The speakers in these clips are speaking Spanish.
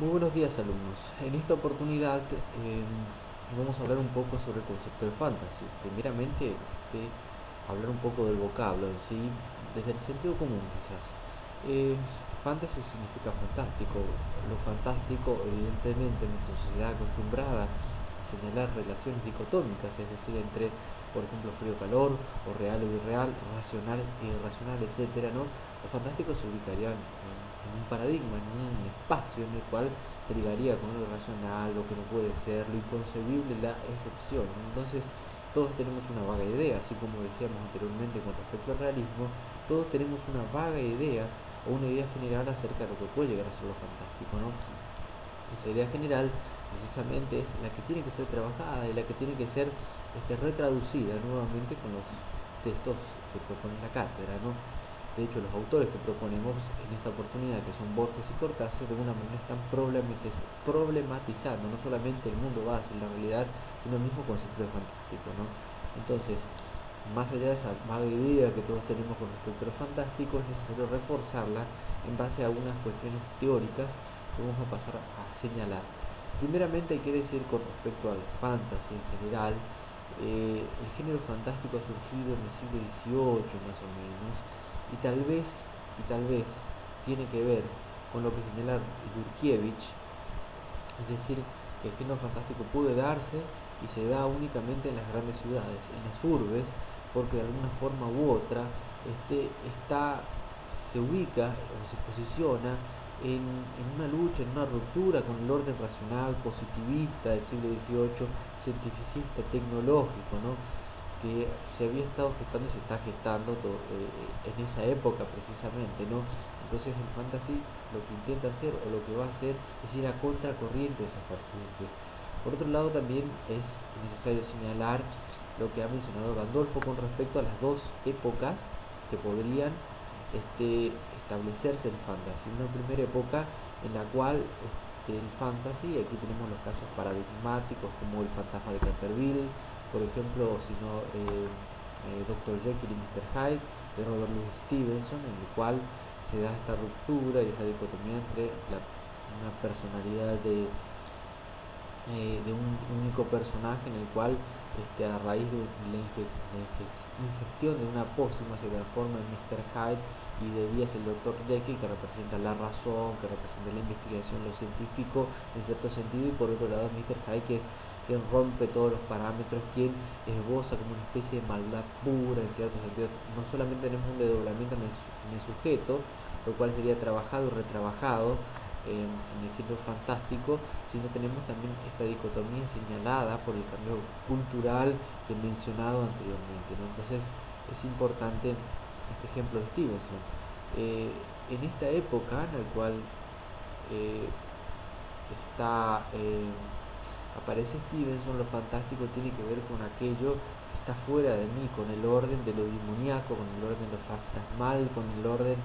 Muy buenos días, alumnos. En esta oportunidad vamos a hablar un poco sobre el concepto de fantasy. Primeramente, hablar un poco del vocablo en sí, desde el sentido común quizás. Eh, Fantasy significa fantástico. Lo fantástico, evidentemente, en nuestra sociedad acostumbrada a señalar relaciones dicotómicas, es decir, entre, por ejemplo, frío-calor, o real o irreal, racional e irracional, etcétera, ¿no? Lo fantástico se ubicaría en un paradigma, en un espacio en el cual se ligaría con lo irracional, lo que no puede ser, lo inconcebible, la excepción, ¿no? Entonces, todos tenemos una vaga idea, así como decíamos anteriormente con respecto al realismo, todos tenemos una vaga idea o una idea general acerca de lo que puede llegar a ser lo fantástico, ¿no? Esa idea general precisamente es la que tiene que ser trabajada y la que tiene que ser retraducida nuevamente con los textos que propone la cátedra, ¿no? De hecho, los autores que proponemos en esta oportunidad, que son Borges y Cortázar, de alguna manera están problematizando no solamente el mundo base, la realidad, sino el mismo concepto de fantástico, ¿no? Entonces, más allá de esa vaga idea que todos tenemos con respecto a lo fantástico, es necesario reforzarla en base a algunas cuestiones teóricas que vamos a pasar a señalar. Primeramente hay que decir con respecto al fantasy en general, el género fantástico ha surgido en el siglo XVIII más o menos, y tal vez tiene que ver con lo que señala Yurkiewicz, es decir, que el género fantástico puede darse y se da únicamente en las grandes ciudades, en las urbes, porque de alguna forma u otra se ubica o se posiciona en una lucha, en una ruptura con el orden racional, positivista del siglo XVIII, cientificista, tecnológico, ¿no? Que se había estado gestando y se está gestando en esa época precisamente, ¿no? Entonces el fantasy lo que intenta hacer o lo que va a hacer es ir a contracorriente de esas corrientes. Por otro lado también es necesario señalar lo que ha mencionado Gandolfo con respecto a las dos épocas que podrían establecerse el fantasy. Una primera época en la cual el fantasy, aquí tenemos los casos paradigmáticos como el fantasma de Canterville, por ejemplo, si no, Dr. Jekyll y Mr. Hyde, de Robert Louis Stevenson, en el cual se da esta ruptura y esa dicotomía entre una personalidad de un único personaje en el cual a raíz de ingestión de una pócima se transforma en Mr. Hyde y de día es el Dr. Jekyll, que representa la razón, que representa la investigación, lo científico en cierto sentido, y por otro lado Mr. Hyde, que es quien rompe todos los parámetros, quien esboza como una especie de maldad pura en cierto sentido. No solamente tenemos un desdoblamiento en el sujeto, lo cual sería trabajado y retrabajado en el género fantástico, sino tenemos también esta dicotomía señalada por el cambio cultural que he mencionado anteriormente, ¿no? Entonces es importante este ejemplo de Stevenson. En esta época en la cual eh, está, aparece Stevenson, lo fantástico tiene que ver con aquello que está fuera de mí, con el orden de lo demoníaco, con el orden de lo fantasmal, con el orden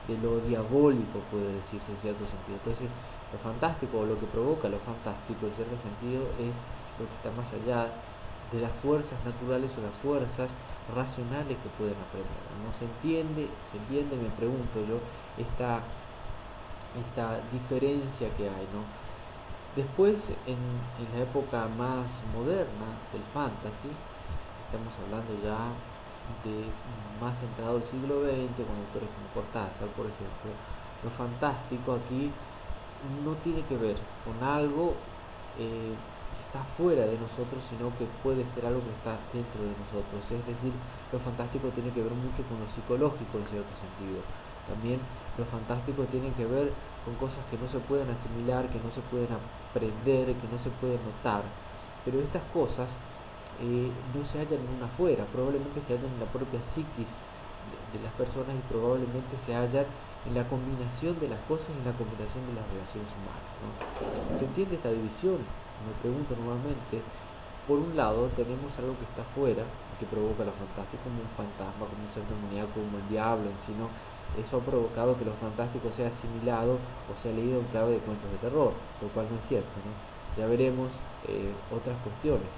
de lo diabólico, puede decirse en cierto sentido. Entonces, lo fantástico o lo que provoca lo fantástico en cierto sentido es lo que está más allá de las fuerzas naturales o las fuerzas racionales que pueden aprender. ¿No se entiende, me pregunto yo, esta diferencia que hay, ¿no? Después, en la época más moderna del fantasy, estamos hablando ya de más centrado el siglo XX, con autores como Cortázar, por ejemplo, lo fantástico aquí no tiene que ver con algo que está fuera de nosotros, sino que puede ser algo que está dentro de nosotros. Es decir, lo fantástico tiene que ver mucho con lo psicológico en cierto sentido. También lo fantástico tiene que ver con cosas que no se pueden asimilar, que no se pueden aprender, que no se pueden notar. Pero estas cosas no se hallan en una afuera, probablemente se hallan en la propia psiquis de las personas y probablemente se hallan en la combinación de las cosas y en la combinación de las relaciones humanas, ¿no? ¿Se entiende esta división? Me pregunto nuevamente. Por un lado tenemos algo que está afuera, que provoca lo fantástico, como un fantasma, como un ser demoníaco, como el diablo en sí, ¿no? Eso ha provocado que lo fantástico sea asimilado o sea leído en clave de cuentos de terror, lo cual no es cierto, ¿no? Ya veremos otras cuestiones.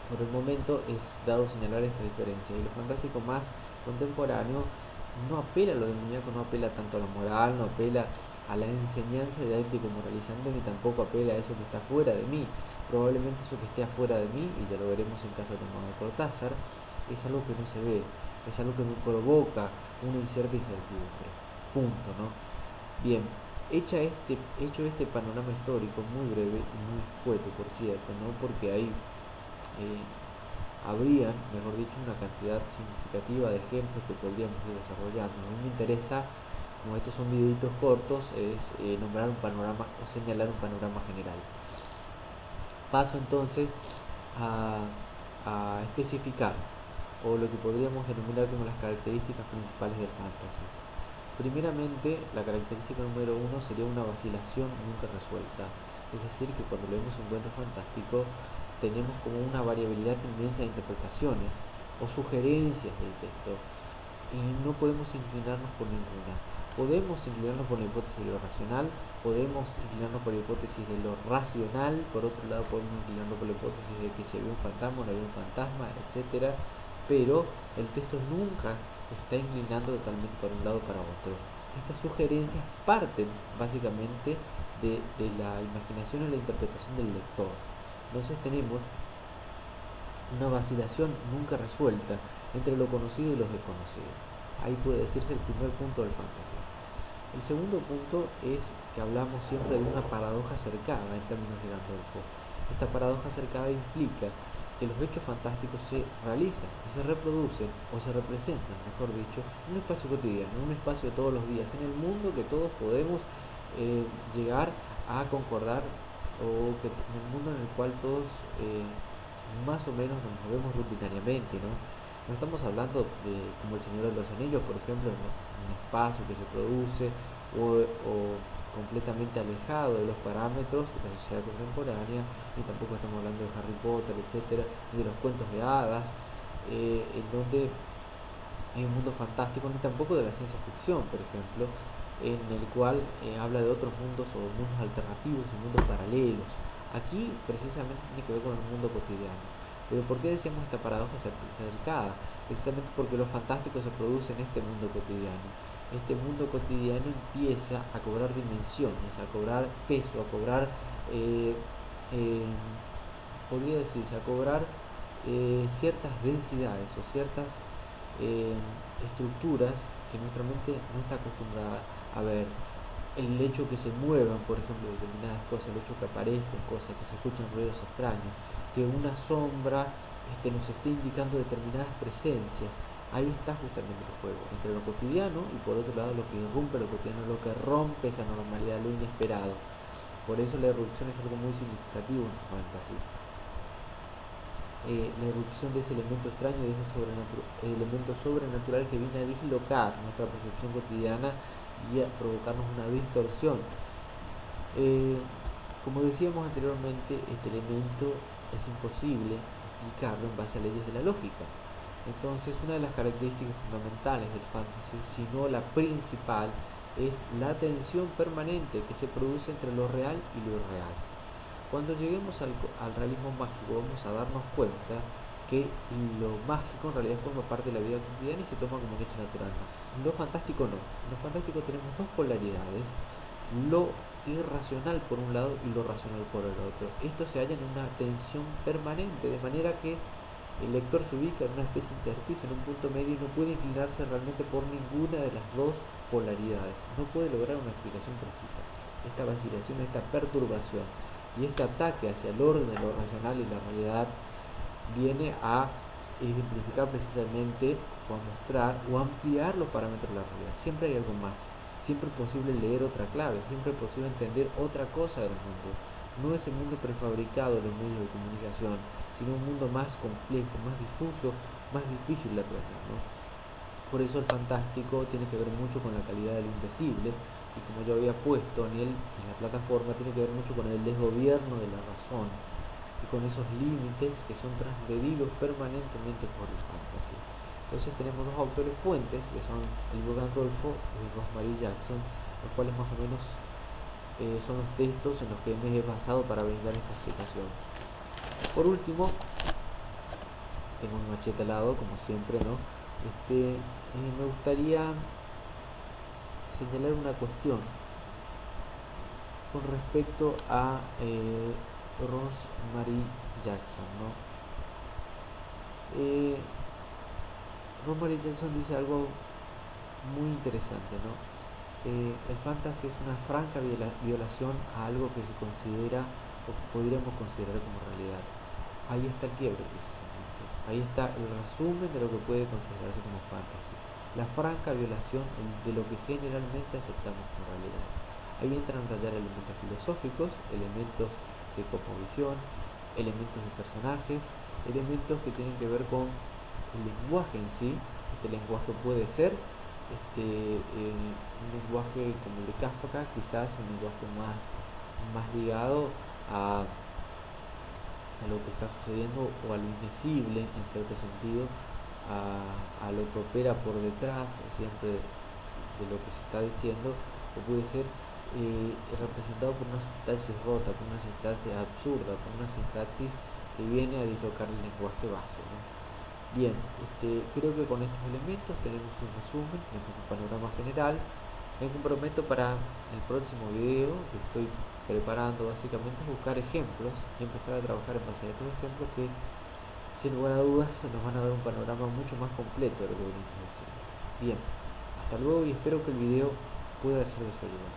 Por el momento es dado señalar esta diferencia, y lo fantástico más contemporáneo no apela a lo demoníaco, no apela tanto a la moral, no apela a la enseñanza didáctico-moralizante, ni tampoco apela a eso que está fuera de mí. Probablemente eso que esté afuera de mí, y ya lo veremos en caso de Tomás de Cortázar, es algo que no se ve, es algo que me provoca una cierta incertidumbre. Punto, ¿no? Bien, hecho este panorama histórico muy breve y muy escueto, por cierto, ¿no? Porque hay habrían, mejor dicho, una cantidad significativa de ejemplos que podríamos ir desarrollando. A mí me interesa, como estos son videitos cortos, es nombrar un panorama o señalar un panorama general. Paso entonces a especificar, o lo que podríamos denominar como las características principales del fantasy. Primeramente, la característica número uno sería una vacilación nunca resuelta. Es decir, que cuando leemos un cuento fantástico tenemos como una variabilidad inmensa de interpretaciones o sugerencias del texto y no podemos inclinarnos por ninguna. Podemos inclinarnos por la hipótesis de lo racional, podemos inclinarnos por la hipótesis de lo racional, por otro lado podemos inclinarnos por la hipótesis de que se ve un fantasma o no ve un fantasma, etc. Pero el texto nunca se está inclinando totalmente para un lado o para otro. Estas sugerencias parten básicamente de la imaginación y la interpretación del lector. Entonces tenemos una vacilación nunca resuelta entre lo conocido y lo desconocido. Ahí puede decirse el primer punto del fantasy. El segundo punto es que hablamos siempre de una paradoja cercada en términos de Gandolfo. Esta paradoja cercada implica que los hechos fantásticos se realizan y se reproducen o se representan, mejor dicho, en un espacio cotidiano, en un espacio de todos los días, en el mundo que todos podemos llegar a concordar, o que en el mundo en el cual todos más o menos nos movemos rutinariamente, ¿no? No estamos hablando de, como el Señor de los Anillos, por ejemplo, ¿no? Un espacio que se produce o completamente alejado de los parámetros de la sociedad contemporánea, y tampoco estamos hablando de Harry Potter, etcétera, ni de los cuentos de hadas, en donde hay un mundo fantástico, ni tampoco de la ciencia ficción, por ejemplo, en el cual habla de otros mundos o mundos alternativos y mundos paralelos. Aquí precisamente tiene que ver con el mundo cotidiano. Pero ¿por qué decíamos esta paradoja cercada? Precisamente porque lo fantástico se produce en este mundo cotidiano. Este mundo cotidiano empieza a cobrar dimensiones, a cobrar peso, a cobrar, podría decirse, a cobrar ciertas densidades o ciertas estructuras que nuestra mente no está acostumbrada a ver. El hecho que se muevan, por ejemplo, determinadas cosas, el hecho que aparezcan cosas, que se escuchan ruidos extraños, que una sombra nos esté indicando determinadas presencias. Ahí está justamente el juego, entre lo cotidiano y por otro lado lo que irrumpe lo cotidiano, lo que rompe esa normalidad, lo inesperado. Por eso la irrupción es algo muy significativo en el fantasy. La irrupción de ese elemento extraño, de ese elemento sobrenatural que viene a dislocar nuestra percepción cotidiana y a provocarnos una distorsión. Como decíamos anteriormente, este elemento es imposible explicarlo en base a leyes de la lógica. Entonces, una de las características fundamentales del fantasy, si no la principal, es la tensión permanente que se produce entre lo real y lo irreal. Cuando lleguemos al realismo mágico vamos a darnos cuenta que lo mágico en realidad forma parte de la vida cotidiana y se toma como un hecho natural más. Lo fantástico no. En lo fantástico tenemos dos polaridades, lo irracional por un lado y lo racional por el otro. Esto se halla en una tensión permanente, de manera que el lector se ubica en una especie de intersticio, en un punto medio, y no puede inclinarse realmente por ninguna de las dos polaridades. No puede lograr una explicación precisa. Esta vacilación, esta perturbación y este ataque hacia el orden de lo racional y la realidad viene a ejemplificar precisamente o a mostrar o a ampliar los parámetros de la realidad. Siempre hay algo más, siempre es posible leer otra clave, siempre es posible entender otra cosa del mundo. No es el mundo prefabricado de los medios de comunicación, sino un mundo más complejo, más difuso, más difícil de aprender, ¿no? Por eso el fantástico tiene que ver mucho con la calidad de lo indecible, y como yo había puesto en la plataforma, tiene que ver mucho con el desgobierno de la razón y con esos límites que son transgredidos permanentemente por el fantasy. Entonces tenemos dos autores fuentes, que son el libro Gandolfo y Rosemary Jackson, los cuales más o menos son los textos en los que me he basado para brindar esta explicación. Por último, tengo un machete al lado, como siempre, ¿no? Me gustaría señalar una cuestión con respecto a Rosemary Jackson, ¿no? Rosemary Jackson dice algo muy interesante, ¿no? El fantasy es una franca violación a algo que se considera o que podríamos considerar como realidad. Ahí está el quiebre, precisamente. Ahí está el resumen de lo que puede considerarse como fantasy. La franca violación de lo que generalmente aceptamos como realidad. Ahí entran a rayar elementos filosóficos, elementos de cosmovisión, elementos de personajes, elementos que tienen que ver con el lenguaje en sí. Este lenguaje puede ser un lenguaje como el de Kafka, quizás un lenguaje más ligado a lo que está sucediendo o a lo invisible en cierto sentido, a lo que opera por detrás siempre de lo que se está diciendo, o puede ser representado por una sintaxis rota, por una sintaxis absurda, por una sintaxis que viene a dislocar el lenguaje base, ¿no? Bien, creo que con estos elementos tenemos un resumen, tenemos un panorama general. Me comprometo para el próximo video que estoy preparando básicamente buscar ejemplos y empezar a trabajar en base a estos ejemplos que sin lugar a dudas nos van a dar un panorama mucho más completo de lo que venimos haciendo. Bien, hasta luego y espero que el video pueda ser de su ayuda.